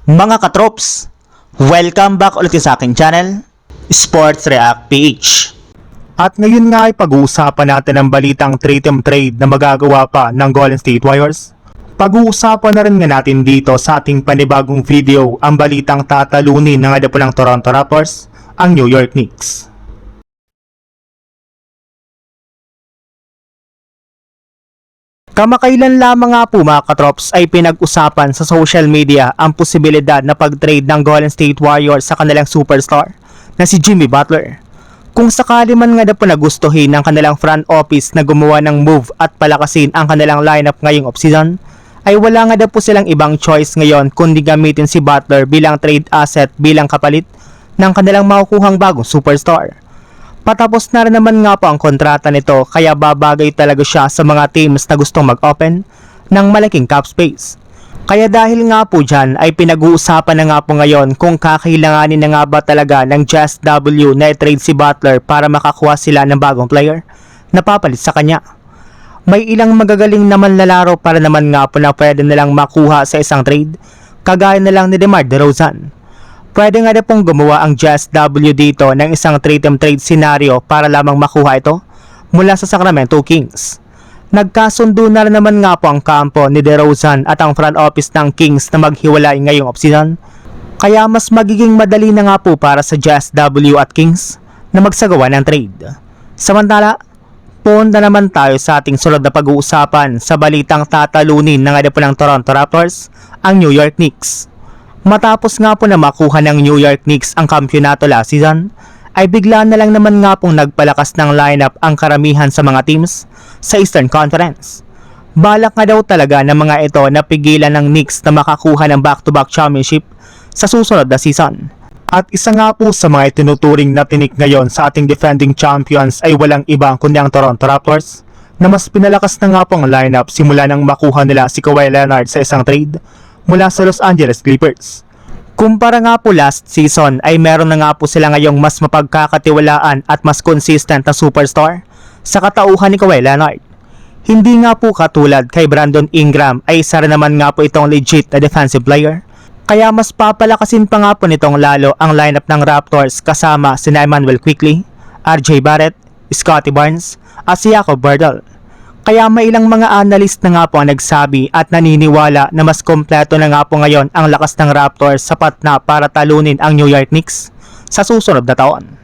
Mga katrops, welcome back ulit sa aking channel, Sports React PH. At ngayon nga ay pag-uusapan natin ang balitang trade na magagawa pa ng Golden State Warriors. Pag-uusapan na rin nga natin dito sa ating panibagong video ang balitang tatalunin ng adapo ng Toronto Raptors, ang New York Knicks. Kamakailan lamang nga po mga katrops ay pinag-usapan sa social media ang posibilidad na pag-trade ng Golden State Warriors sa kanilang superstar na si Jimmy Butler. Kung sakali man nga na po nagustuhin ng kanilang front office na gumawa ng move at palakasin ang kanilang lineup ngayong offseason, ay wala nga na po silang ibang choice ngayon kundi gamitin si Butler bilang trade asset bilang kapalit ng kanilang makukuhang bagong superstar. Patapos na rin naman nga po ang kontrata nito kaya babagay talaga siya sa mga teams na gustong mag-open ng malaking cap space. Kaya dahil nga po dyan ay pinag-uusapan na nga po ngayon kung kakailanganin na nga ba talaga ng Jazz W na i-trade si Butler para makakuha sila ng bagong player na papalit sa kanya. May ilang magagaling naman lalaro para naman nga po na pwede nilang makuha sa isang trade, kagaya na lang ni DeMar DeRozan. Pwede nga na pong gumawa ang Jazz W dito ng isang trade scenario para lamang makuha ito mula sa Sacramento Kings. Nagkasundo na rin naman nga po ang kampo ni DeRozan at ang front office ng Kings na maghiwalay ngayong offseason. Kaya mas magiging madali na nga po para sa Jazz W at Kings na magsagawa ng trade. Samantala, punta naman tayo sa ating sunod na pag-uusapan sa balitang tatalunin ng adapo ng Toronto Raptors, ang New York Knicks. Matapos nga po na makuha ng New York Knicks ang kampyonato last season, ay bigla na lang naman nga pong nagpalakas ng lineup ang karamihan sa mga teams sa Eastern Conference. Balak nga daw talaga ng mga ito na pigilan ng Knicks na makakuha ng back-to-back championship sa susunod na season. At isa nga po sa mga itinuturing na tinik ngayon sa ating defending champions ay walang iba kundi ang Toronto Raptors, na mas pinalakas na nga po ang lineup simula nang makuha nila si Kawhi Leonard sa isang trade mula sa Los Angeles Clippers. Kumpara nga po last season ay meron na nga po sila ngayong mas mapagkakatiwalaan at mas consistent na superstar sa katauhan ni Kawhi Leonard. Hindi nga po katulad kay Brandon Ingram ay isa rin naman nga po itong legit na defensive player. Kaya mas papalakasin pa nga po nitong lalo ang lineup ng Raptors kasama si Emmanuel Quickley, RJ Barrett, Scottie Barnes at si Jakob Poeltl. Kaya may ilang mga analyst na nga po ang nagsabi at naniniwala na mas kompleto na nga po ngayon ang lakas ng Raptors sapat na para talunin ang New York Knicks sa susunod na taon.